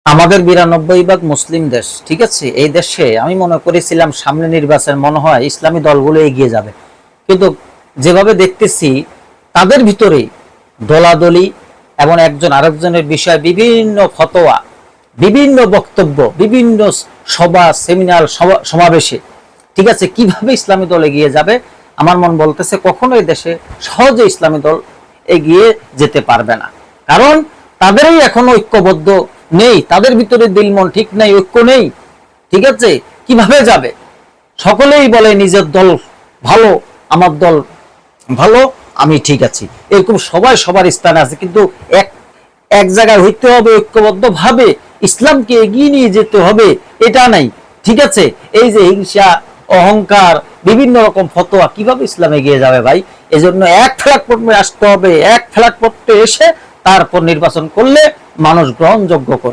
আমাদের 92 ভাগ মুসলিম দেশ, ঠিক আছে। এই দেশে আমি মনে করেছিলাম সামনে নির্বাচন মনে হয় ইসলামী দলগুলো এগিয়ে যাবে, কিন্তু যেভাবে দেখতেছি তাদের ভিতরে দলাদলি এবং একজন আরেকজনের বিষয়ে বিভিন্ন ফতোয়া, বিভিন্ন বক্তব্য, বিভিন্ন সভা সেমিনার সমাবেশে, ঠিক আছে, কিভাবে ইসলামী দল এগিয়ে যাবে। আমার মন বলতেছে কখনো এই দেশে সহজে ইসলামী দল এগিয়ে যেতে পারবে না, কারণ তাদেরই এখনো ঐক্যবদ্ধ নেই, তাদের ভিতরে দিল মন ঠিক নেই, ঐক্য নেই, ঠিক আছে। কিভাবে যাবে? সকলেই বলে নিজের দল ভালো, আমার দল ভালো, আমি ঠিক আছি, এরকম সবাই সবার স্থানে আছে, কিন্তু এক এক জায়গায় হইতে হবে, ঐক্যবদ্ধ ভাবে ইসলামকে এগিয়ে নিয়ে যেতে হবে, এটা নাই, ঠিক আছে। এই যে হিংসা, অহংকার, বিভিন্ন রকম ফতোয়া, কিভাবে ইসলাম এগিয়ে যাবে ভাই? এজন্য এক প্ল্যাটফর্মে আসতে হবে, এক প্ল্যাটফর্মে এসে তারপর নির্বাচন করলে মানুষ গ্রহণযোগ্য করে।